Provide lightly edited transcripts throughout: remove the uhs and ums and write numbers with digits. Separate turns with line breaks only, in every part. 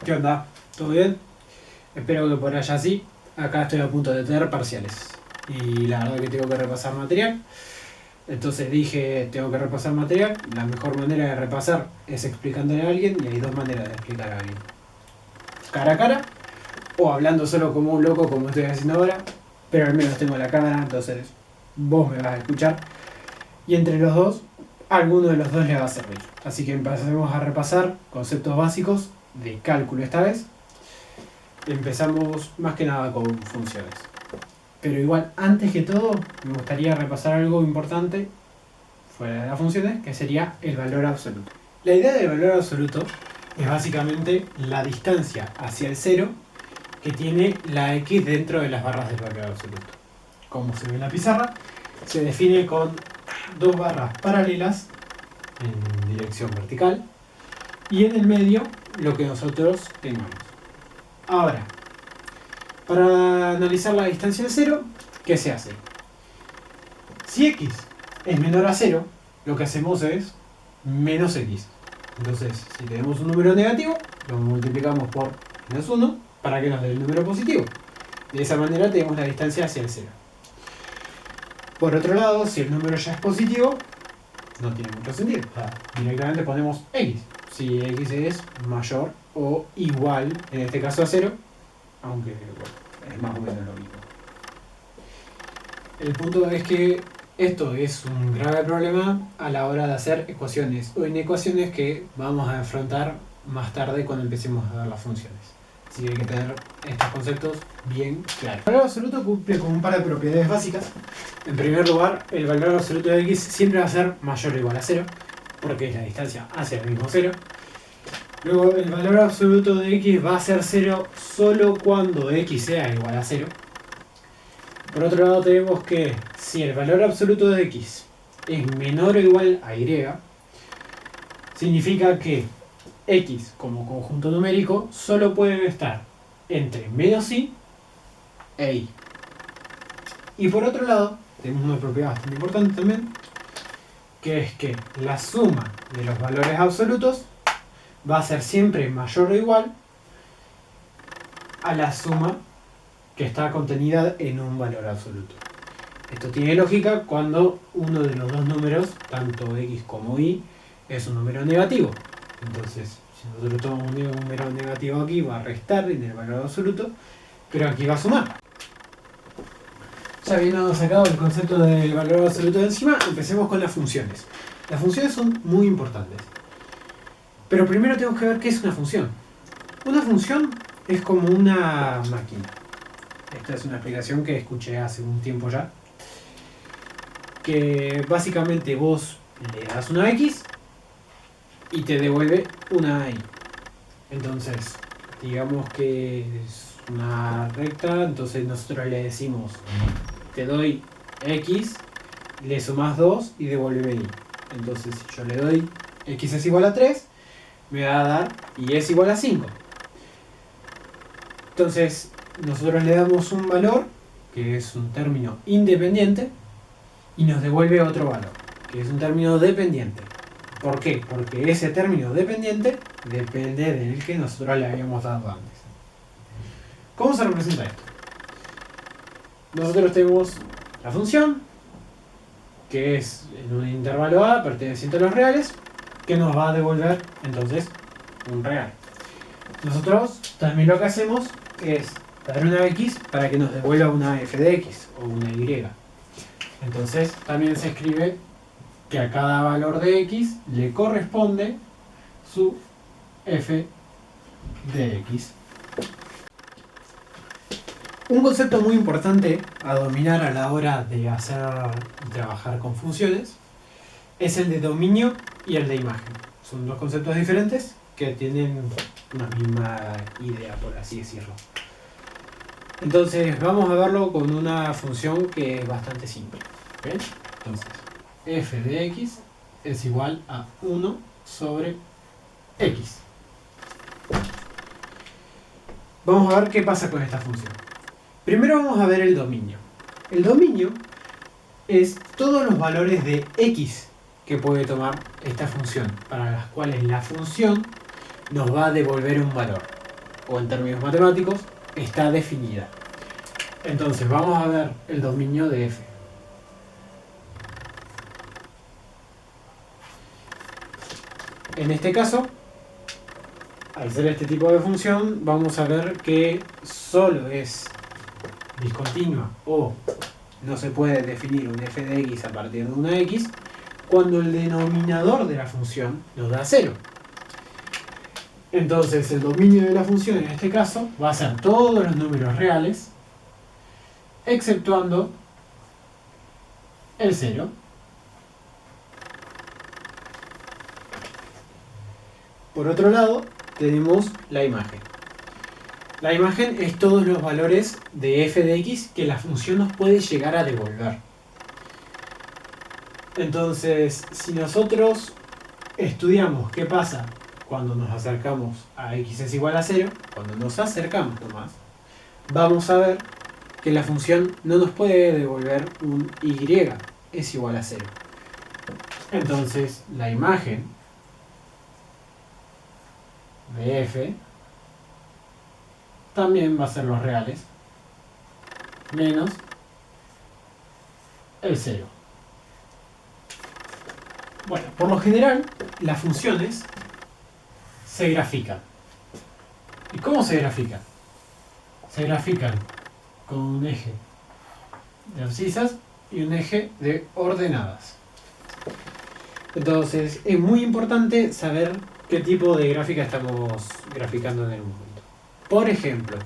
¿Qué onda? ¿Todo bien? Espero que por allá sí. Acá estoy a punto de tener parciales. Y la verdad que tengo que repasar material. Entonces dije, tengo que repasar material. La mejor manera de repasar es explicándole a alguien. Y hay dos maneras de explicar a alguien. Cara a cara. O hablando solo como un loco como estoy haciendo ahora. Pero al menos tengo la cámara, entonces vos me vas a escuchar. Y entre los dos, alguno de los dos le va a servir. Así que empecemos a repasar conceptos básicos de cálculo esta vez. Empezamos más que nada con funciones. Pero igual, antes que todo, me gustaría repasar algo importante fuera de las funciones, que sería el valor absoluto. La idea del valor absoluto es básicamente la distancia hacia el cero que tiene la x dentro de las barras del valor absoluto. Como se ve en la pizarra, se define con dos barras paralelas en dirección vertical y en el medio lo que nosotros tengamos. Ahora, para analizar la distancia al cero, ¿qué se hace? Si x es menor a 0, lo que hacemos es menos x. Entonces, si tenemos un número negativo, lo multiplicamos por menos 1 para que nos dé el número positivo. De esa manera tenemos la distancia hacia el 0. Por otro lado, si el número ya es positivo, no tiene mucho sentido. O sea, directamente ponemos x. Si x es mayor o igual, en este caso a 0, aunque bueno, es más o menos lo mismo. El punto es que esto es un grave problema a la hora de hacer ecuaciones o inecuaciones que vamos a enfrentar más tarde cuando empecemos a ver las funciones. Así que hay que tener estos conceptos bien claros. El valor absoluto cumple con un par de propiedades básicas. En primer lugar, el valor absoluto de x siempre va a ser mayor o igual a 0, porque es la distancia hacia el mismo 0. Luego, el valor absoluto de x va a ser 0 solo cuando x sea igual a 0. Por otro lado, tenemos que si el valor absoluto de x es menor o igual a y, significa que x como conjunto numérico solo pueden estar entre menos i e i. Y por otro lado, tenemos una propiedad bastante importante también, que es que la suma de los valores absolutos va a ser siempre mayor o igual a la suma que está contenida en un valor absoluto. Esto tiene lógica cuando uno de los dos números, tanto x como y, es un número negativo. Entonces, si nosotros tomamos un número negativo aquí, va a restar en el valor absoluto, pero aquí va a sumar. Ya habiendo sacado el concepto del valor absoluto de encima, empecemos con las funciones. Las funciones son muy importantes. Pero primero tenemos que ver qué es una función. Una función es como una máquina. Esta es una explicación que escuché hace un tiempo ya. Que básicamente vos le das una x y te devuelve una y. Entonces, digamos que es una recta, entonces nosotros le decimos, te doy x, le sumás 2 y devuelve y. Entonces, si yo le doy x es igual a 3, me va a dar y es igual a 5. Entonces, nosotros le damos un valor, que es un término independiente, y nos devuelve otro valor, que es un término dependiente. ¿Por qué? Porque ese término dependiente depende del que nosotros le habíamos dado antes. ¿Cómo se representa esto? Nosotros tenemos la función, que es en un intervalo a perteneciente a los reales, que nos va a devolver entonces un real. Nosotros también lo que hacemos es dar una x para que nos devuelva una f de x o una y. Entonces también se escribe que a cada valor de x le corresponde su f de x. Un concepto muy importante a dominar a la hora de trabajar con funciones es el de dominio y el de imagen. Son dos conceptos diferentes que tienen una misma idea, por así decirlo. Entonces vamos a verlo con una función que es bastante simple. ¿Okay? Entonces, f de x es igual a 1 sobre x. Vamos a ver qué pasa con esta función. Primero vamos a ver el dominio. El dominio es todos los valores de x que puede tomar esta función, para las cuales la función nos va a devolver un valor. o en términos matemáticos, está definida. Entonces vamos a ver el dominio de f. En este caso, al ser este tipo de función, vamos a ver que solo es discontinua o no se puede definir un f de x a partir de una x cuando el denominador de la función nos da 0. Entonces el dominio de la función en este caso va a ser todos los números reales exceptuando el 0. Por otro lado, tenemos la imagen. La imagen es todos los valores de f de x que la función nos puede llegar a devolver. Entonces, si nosotros estudiamos qué pasa cuando nos acercamos a x es igual a 0, cuando nos acercamos nomás, vamos a ver que la función no nos puede devolver un y es igual a 0. Entonces, la imagen de f también va a ser los reales menos el 0. Bueno, por lo general, las funciones se grafican. ¿Y cómo se grafican? Se grafican con un eje de abscisas y un eje de ordenadas. Entonces, es muy importante saber qué tipo de gráfica estamos graficando en el momento. Por ejemplo,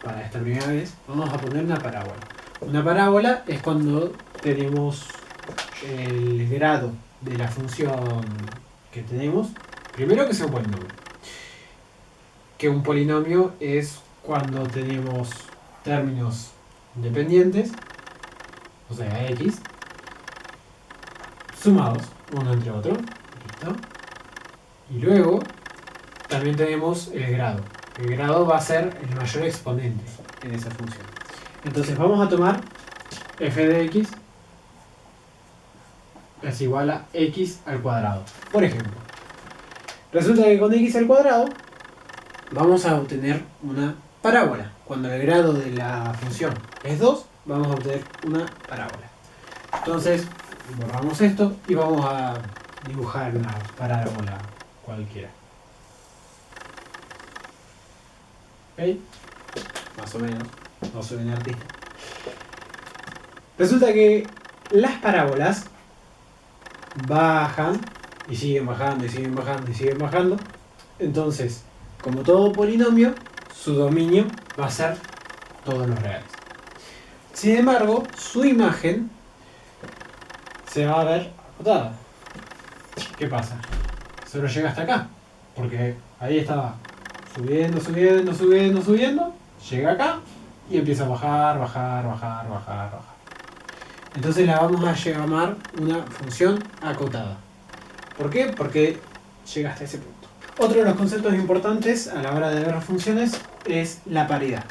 para esta primera vez, vamos a poner una parábola. Una parábola es cuando tenemos el grado de la función que tenemos, primero que sea un polinomio. Que un polinomio es cuando tenemos términos dependientes, o sea, x, sumados uno entre otro. ¿Listo? Y luego también tenemos el grado. El grado va a ser el mayor exponente en esa función. Entonces vamos a tomar f de x es igual a x al cuadrado. Por ejemplo, resulta que con x al cuadrado vamos a obtener una parábola. Cuando el grado de la función es 2, vamos a obtener una parábola. Entonces, borramos esto y vamos a dibujar una parábola cualquiera. ¿Ok? Más o menos. No soy un artista. Resulta que las parábolas bajan y siguen bajando y siguen bajando y siguen bajando. Entonces, como todo polinomio, su dominio va a ser todos los reales. Sin embargo, su imagen se va a ver acotada. ¿Qué pasa? Solo llega hasta acá, porque ahí estaba subiendo, subiendo, subiendo, subiendo, llega acá y empieza a bajar, bajar, bajar, bajar, bajar. Entonces la vamos a llamar una función acotada. ¿Por qué? Porque llega hasta ese punto. Otro de los conceptos importantes a la hora de ver funciones es la paridad.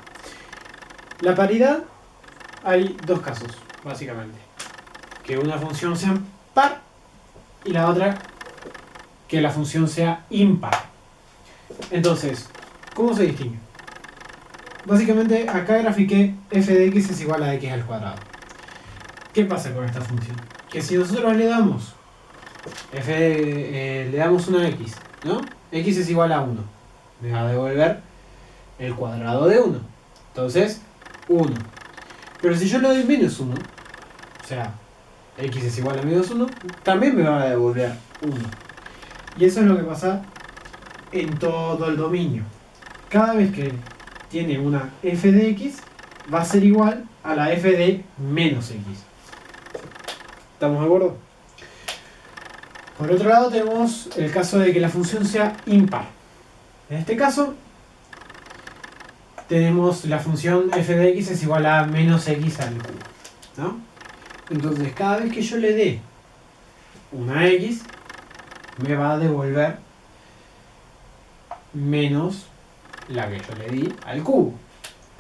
La paridad, hay dos casos, básicamente. Que una función sea par y la otra que la función sea impar. Entonces, ¿cómo se distingue? Básicamente acá grafiqué f de x es igual a x al cuadrado. ¿Qué pasa con esta función? Que si nosotros le damos le damos una x, ¿no? X es igual a 1. Me va a devolver el cuadrado de 1. Entonces, 1. Pero si yo le doy menos 1, o sea, x es igual a menos 1, también me va a devolver 1. Y eso es lo que pasa en todo el dominio. Cada vez que tiene una f de x, va a ser igual a la f de menos x. ¿Estamos de acuerdo? Por otro lado tenemos el caso de que la función sea impar. En este caso tenemos la función f de x es igual a menos x al cubo, ¿no? Entonces cada vez que yo le dé una x, me va a devolver menos la que yo le di al cubo.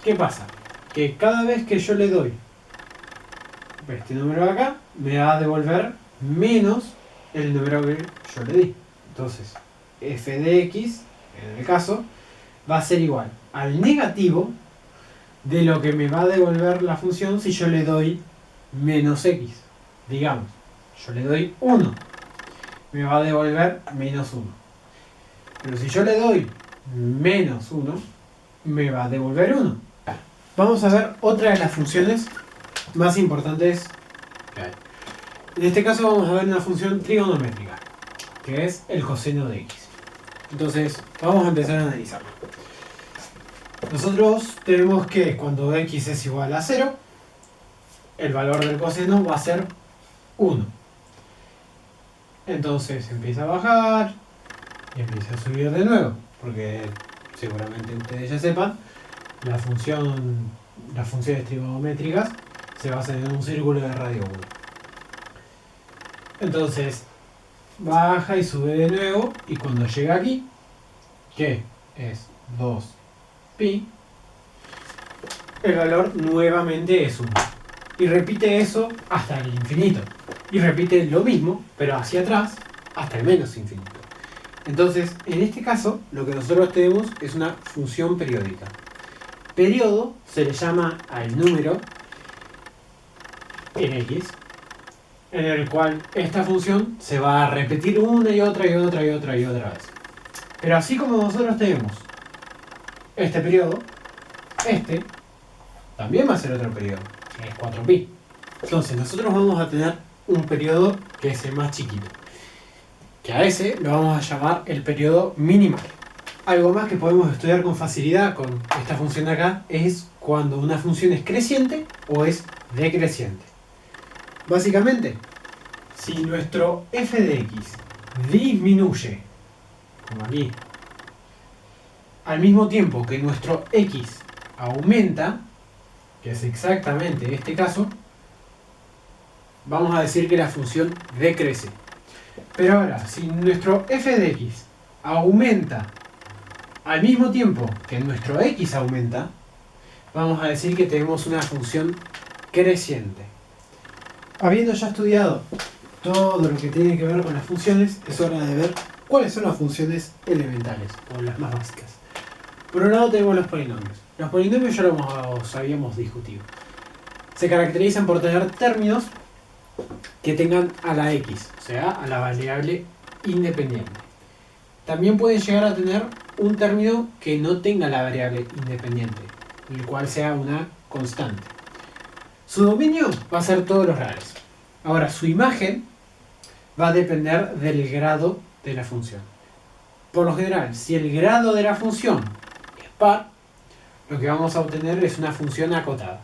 ¿Qué pasa? Que cada vez que yo le doy este número de acá, me va a devolver menos el número que yo le di. Entonces, f de x, en el caso, va a ser igual al negativo de lo que me va a devolver la función si yo le doy menos x. Digamos, yo le doy 1, me va a devolver menos 1. Pero si yo le doy menos 1, me va a devolver 1. Vamos a ver otra de las funciones más importantes que hay. En este caso vamos a ver una función trigonométrica, que es el coseno de x. Entonces, vamos a empezar a analizarlo. Nosotros tenemos que cuando x es igual a 0, el valor del coseno va a ser 1. Entonces empieza a bajar y empieza a subir de nuevo, porque seguramente ustedes ya sepan, las funciones trigonométricas se basan en un círculo de radio 1. Entonces baja y sube de nuevo, y cuando llega aquí, que es 2pi, el valor nuevamente es 1. Y repite eso hasta el infinito. Y repite lo mismo, pero hacia atrás, hasta el menos infinito. Entonces, en este caso, lo que nosotros tenemos es una función periódica. Periodo se le llama al número en x, en el cual esta función se va a repetir una y otra y otra y otra y otra vez. Pero así como nosotros tenemos este periodo, este también va a ser otro periodo, que es 4pi. Entonces nosotros vamos a tener un periodo que es el más chiquito, que a ese lo vamos a llamar el periodo minimal. Algo más que podemos estudiar con facilidad con esta función de acá es cuando una función es creciente o es decreciente. Básicamente, si nuestro f de x disminuye, como aquí, al mismo tiempo que nuestro x aumenta, que es exactamente este caso, vamos a decir que la función decrece. Pero ahora, si nuestro f de x aumenta al mismo tiempo que nuestro x aumenta, vamos a decir que tenemos una función creciente. Habiendo ya estudiado todo lo que tiene que ver con las funciones, es hora de ver cuáles son las funciones elementales, o las más básicas. Por un lado tenemos los polinomios. Los polinomios ya los habíamos discutido. Se caracterizan por tener términos que tengan a la x, o sea, a la variable independiente. También pueden llegar a tener un término que no tenga la variable independiente, el cual sea una constante. Su dominio va a ser todos los reales. Ahora, su imagen va a depender del grado de la función. Por lo general, si el grado de la función es par, lo que vamos a obtener es una función acotada.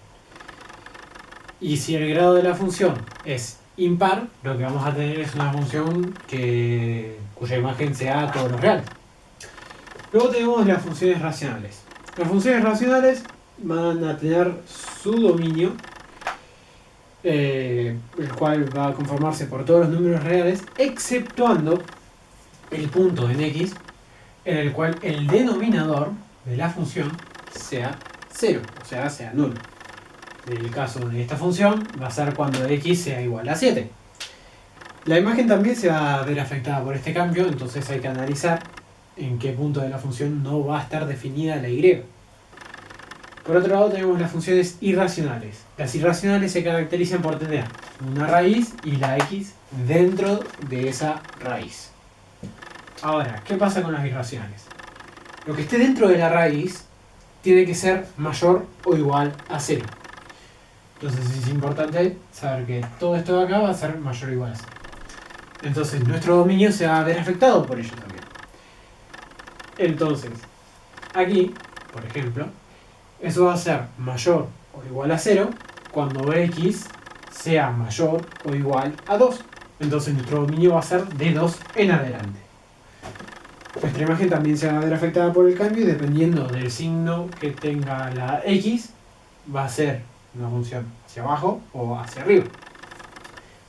Y si el grado de la función es impar, lo que vamos a tener es una función cuya imagen sea todos los reales. Luego tenemos las funciones racionales. Las funciones racionales van a tener su dominio, el cual va a conformarse por todos los números reales, exceptuando el punto en x, en el cual el denominador de la función sea 0, o sea, sea nulo. En el caso de esta función va a ser cuando x sea igual a 7. La imagen también se va a ver afectada por este cambio, entonces hay que analizar en qué punto de la función no va a estar definida la y. Por otro lado tenemos las funciones irracionales. Las irracionales se caracterizan por tener una raíz y la x dentro de esa raíz. Ahora, ¿qué pasa con las irracionales? Lo que esté dentro de la raíz tiene que ser mayor o igual a 0. Entonces es importante saber que todo esto de acá va a ser mayor o igual a 0. Entonces nuestro dominio se va a ver afectado por ello también. Entonces, aquí, por ejemplo, eso va a ser mayor o igual a 0 cuando x sea mayor o igual a 2. Entonces nuestro dominio va a ser de 2 en adelante. Nuestra imagen también se va a ver afectada por el cambio y dependiendo del signo que tenga la x, va a ser una función hacia abajo o hacia arriba.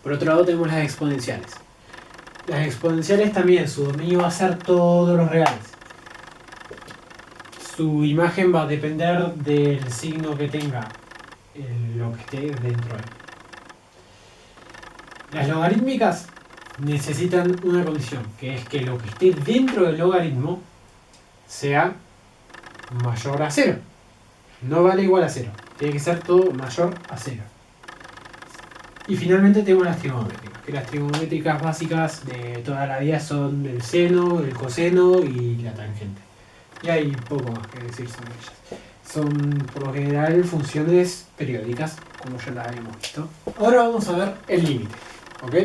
Por otro lado tenemos las exponenciales. Las exponenciales también, su dominio va a ser todos los reales. Su imagen va a depender del signo que tenga lo que esté dentro de él. Las logarítmicas necesitan una condición, que es que lo que esté dentro del logaritmo sea mayor a 0. No vale igual a 0. Tiene que ser todo mayor a 0. Y finalmente tenemos las trigonométricas. Que las trigonométricas básicas de toda la vida son el seno, el coseno y la tangente. Y hay poco más que decir sobre ellas. Son por lo general funciones periódicas, como ya las habíamos visto. Ahora vamos a ver el límite. ¿Ok?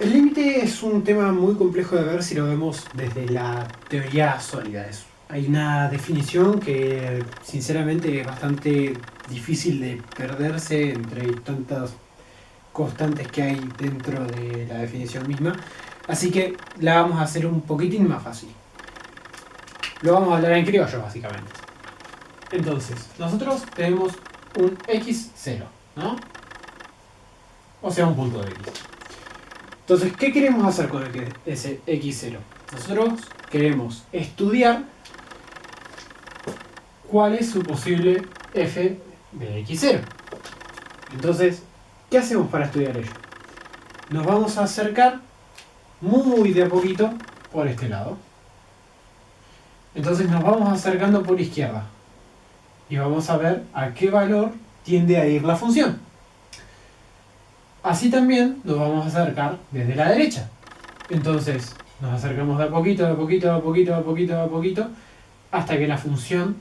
El límite es un tema muy complejo de ver si lo vemos desde la teoría sólida. Hay una definición que sinceramente es bastante difícil de perderse entre tantas constantes que hay dentro de la definición misma. Así que la vamos a hacer un poquitín más fácil. Lo vamos a hablar en criollo básicamente. Entonces, nosotros tenemos un x0, ¿no? O sea, un punto de x. Entonces, ¿qué queremos hacer con ese x0? Nosotros queremos estudiar cuál es su posible f de x0. Entonces, ¿qué hacemos para estudiar ello? Nos vamos a acercar muy de a poquito por este lado. Entonces nos vamos acercando por izquierda. Y vamos a ver a qué valor tiende a ir la función. Así también nos vamos a acercar desde la derecha. Entonces nos acercamos de a poquito, de a poquito, de a poquito, de a poquito, de a poquito, hasta que la función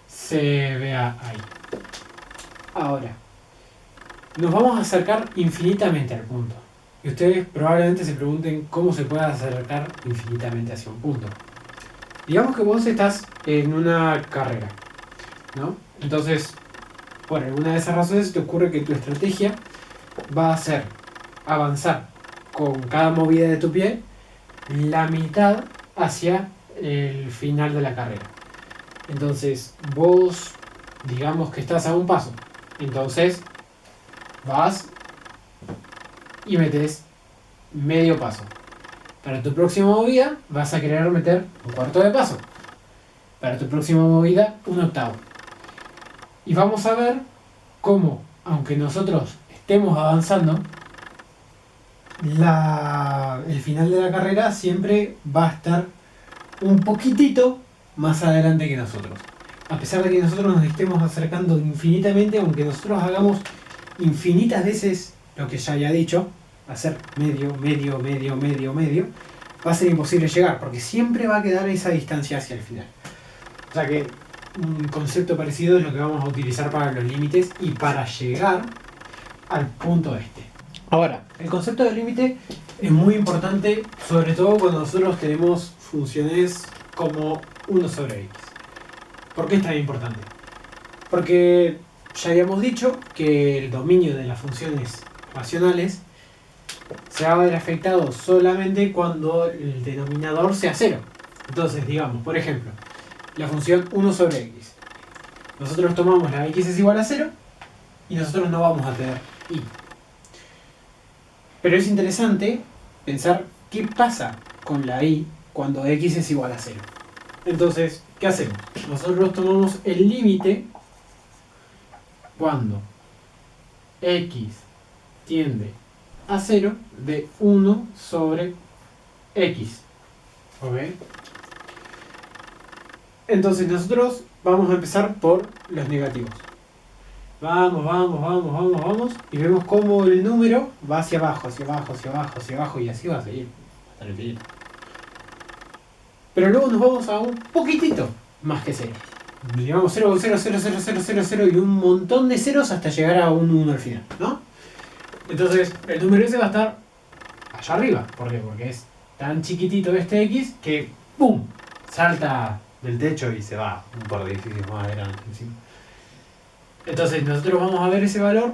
se vea ahí. Ahora, nos vamos a acercar infinitamente al punto. Y ustedes probablemente se pregunten cómo se puede acercar infinitamente hacia un punto. Digamos que vos estás en una carrera, ¿no? Entonces, por alguna de esas razones te ocurre que tu estrategia va a ser avanzar con cada movida de tu pie la mitad hacia el final de la carrera. Entonces, vos digamos que estás a un paso. Entonces, vas y metes medio paso. Para tu próxima movida vas a querer meter un cuarto de paso. Para tu próxima movida, un octavo. Y vamos a ver cómo, aunque nosotros estemos avanzando, el final de la carrera siempre va a estar un poquitito más adelante que nosotros. A pesar de que nosotros nos estemos acercando infinitamente, aunque nosotros hagamos infinitas veces lo que ya haya dicho, hacer medio, medio, medio, medio, medio, va a ser imposible llegar, porque siempre va a quedar esa distancia hacia el final. O sea que un concepto parecido es lo que vamos a utilizar para los límites y para llegar al punto este. Ahora, el concepto de límite es muy importante, sobre todo cuando nosotros tenemos funciones como 1 sobre x. ¿Por qué es tan importante? Porque ya habíamos dicho que el dominio de las funciones racionales se va a ver afectado solamente cuando el denominador sea 0. Entonces, digamos, por ejemplo, la función 1 sobre x. Nosotros tomamos la x es igual a 0 y nosotros no vamos a tener y. Pero es interesante pensar qué pasa con la y cuando x es igual a 0. Entonces, ¿qué hacemos? Nosotros tomamos el límite cuando x tiende a 0 de 1 sobre x. ¿Ok? Entonces nosotros vamos a empezar por los negativos. Vamos, vamos, vamos, vamos, vamos. Y vemos cómo el número va hacia abajo, hacia abajo, hacia abajo, hacia abajo. Y así va a seguir hasta el infinito. Pero luego nos vamos a un poquitito más que 0. Llevamos 0, 0, 0, 0, 0, 0, 0 y un montón de ceros hasta llegar a un 1 al final, ¿no? Entonces el número ese va a estar allá arriba. ¿Por qué? Porque es tan chiquitito este x que ¡pum! Salta del techo y se va un par de edificios más adelante encima. Entonces nosotros vamos a ver ese valor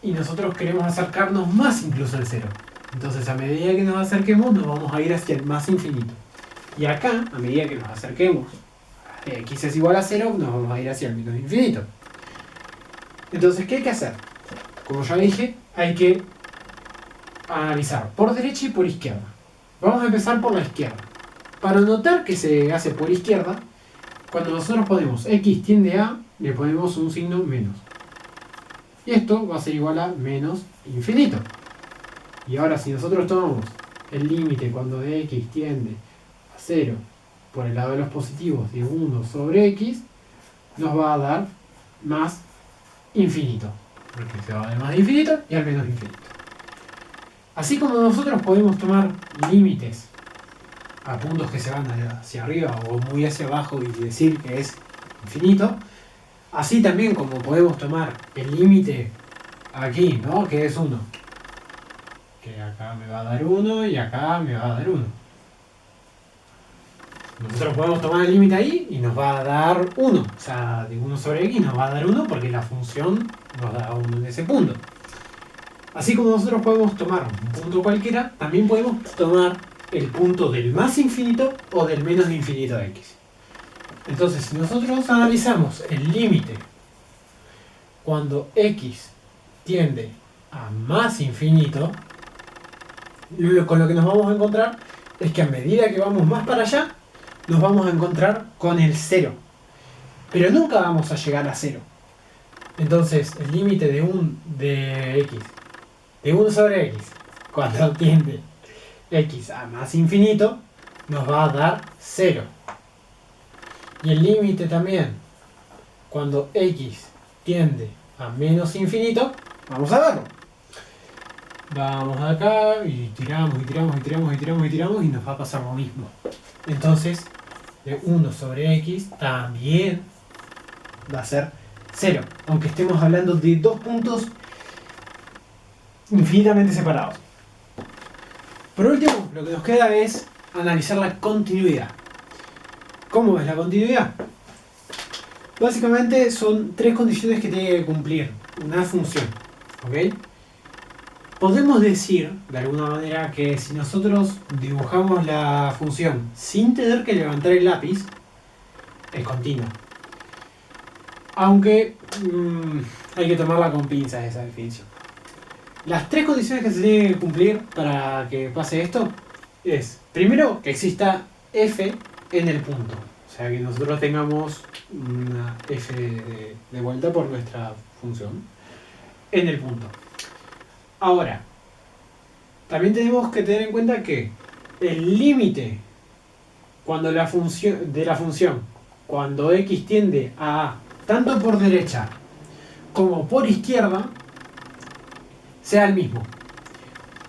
y nosotros queremos acercarnos más incluso al 0. Entonces a medida que nos acerquemos nos vamos a ir hacia el más infinito. Y acá, a medida que nos acerquemos a x es igual a 0, nos vamos a ir hacia el menos infinito. Entonces, ¿qué hay que hacer? Como ya dije, hay que analizar por derecha y por izquierda. Vamos a empezar por la izquierda. Para notar que se hace por izquierda, cuando nosotros ponemos x tiende a, le ponemos un signo menos. Y esto va a ser igual a menos infinito. Y ahora si nosotros tomamos el límite cuando de x tiende a 0 por el lado de los positivos de 1 sobre x nos va a dar más infinito. Porque se va de más infinito y al menos infinito. Así como nosotros podemos tomar límites a puntos que se van hacia arriba o muy hacia abajo y decir que es infinito, así también como podemos tomar el límite aquí, ¿no? Que es 1. Que acá me va a dar 1 y acá me va a dar 1. Nosotros podemos tomar el límite ahí y nos va a dar 1. O sea, de 1 sobre x nos va a dar 1 porque la función nos da 1 en ese punto. Así como nosotros podemos tomar un punto cualquiera, también podemos tomar el punto del más infinito o del menos infinito de x. Entonces, si nosotros analizamos el límite cuando x tiende a más infinito, con lo que nos vamos a encontrar es que a medida que vamos más para allá, nos vamos a encontrar con el 0. Pero nunca vamos a llegar a 0. Entonces, el límite de 1 sobre x, cuando tiende x a más infinito, nos va a dar 0. Y el límite también, cuando x tiende a menos infinito, vamos a verlo. Vamos acá y tiramos y tiramos y tiramos y tiramos y tiramos y nos va a pasar lo mismo. Entonces, de 1 sobre x también va a ser 0, aunque estemos hablando de dos puntos infinitamente separados. Por último, lo que nos queda es analizar la continuidad. ¿Cómo es la continuidad? Básicamente son tres condiciones que tiene que cumplir una función. ¿Ok? Podemos decir, de alguna manera, que si nosotros dibujamos la función sin tener que levantar el lápiz, es continua. Aunque hay que tomarla con pinzas esa definición. Las tres condiciones que se tienen que cumplir para que pase esto es, primero, que exista f en el punto. O sea, que nosotros tengamos una f de vuelta por nuestra función en el punto. Ahora, también tenemos que tener en cuenta que el límite cuando de la función, cuando x tiende a tanto por derecha como por izquierda, sea el mismo.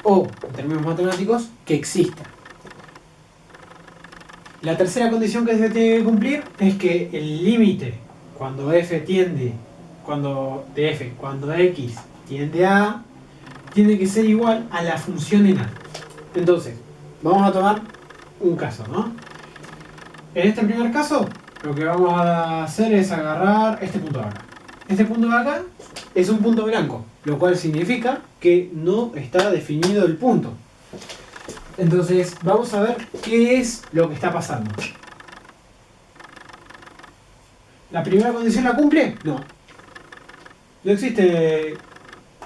O, en términos matemáticos, que exista. La tercera condición que se tiene que cumplir es que el límite cuando f tiende, cuando x tiende a A, tiene que ser igual a la función en A. Entonces, vamos a tomar un caso, ¿no? En este primer caso, lo que vamos a hacer es agarrar este punto de acá. Este punto de acá es un punto blanco, lo cual significa que no está definido el punto. Entonces, vamos a ver qué es lo que está pasando. ¿La primera condición la cumple? No. No existe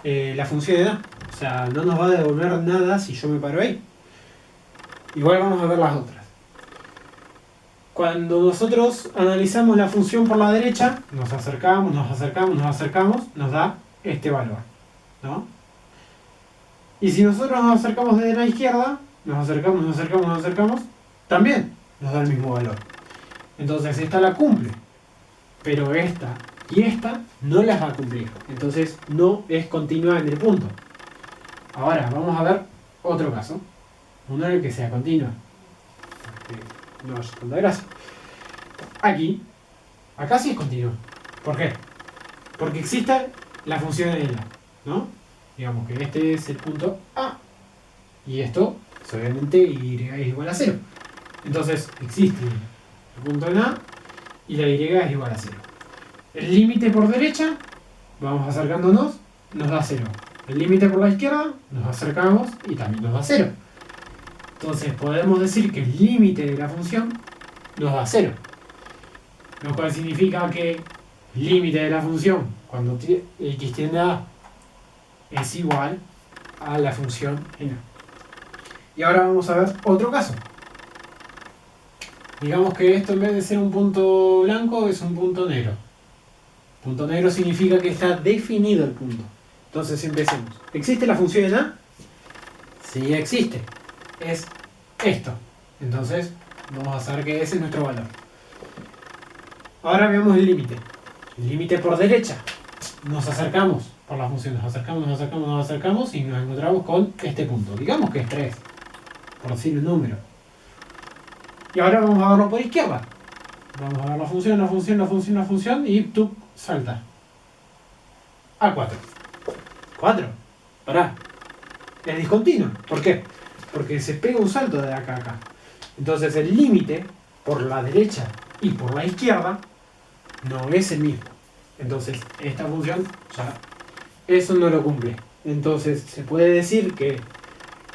la función de A. O sea, no nos va a devolver nada si yo me paro ahí. Igual vamos a ver las otras. Cuando nosotros analizamos la función por la derecha, nos acercamos, nos acercamos, nos acercamos, nos da este valor, ¿no? Y si nosotros nos acercamos desde la izquierda, nos acercamos, nos acercamos, nos acercamos, también nos da el mismo valor. Entonces esta la cumple, pero esta y esta no las va a cumplir. Entonces no es continua en el punto. Ahora vamos a ver otro caso, uno en el que sea continua. No es tanta gracia. Acá sí es continua. ¿Por qué? Porque existe la función de la, ¿no? Digamos que este es el punto A y esto es obviamente y es igual a 0. Entonces existe el punto en A y la y es igual a 0. El límite por derecha, vamos acercándonos, nos da 0. El límite por la izquierda, nos acercamos y también nos da 0. Entonces podemos decir que el límite de la función nos da 0. Lo cual significa que el límite de la función cuando x tiende a A es igual a la función en A. Y ahora vamos a ver otro caso. Digamos que esto en vez de ser un punto blanco es un punto negro. Punto negro significa que está definido el punto. Entonces empecemos. ¿Existe la función en A? Sí existe. Es esto. Entonces Vamos a saber que ese es nuestro valor. Ahora veamos el límite. El límite por derecha. Nos acercamos por la función. Nos acercamos y nos encontramos con este punto. Digamos que es 3, por decir un número. Y ahora vamos a verlo por izquierda. Vamos a ver la función y tú salta. A 4. 4. Pará. Es discontinuo. ¿Por qué? Porque se pega un salto de acá a acá. Entonces el límite por la derecha y por la izquierda no es el mismo. Entonces esta función ya eso no lo cumple. Entonces se puede decir que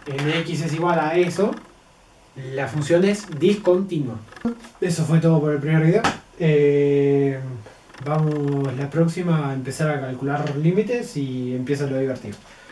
mx es igual a eso. La función es discontinua. Eso fue todo por el primer video. Vamos la próxima a empezar a calcular límites y empieza lo divertido.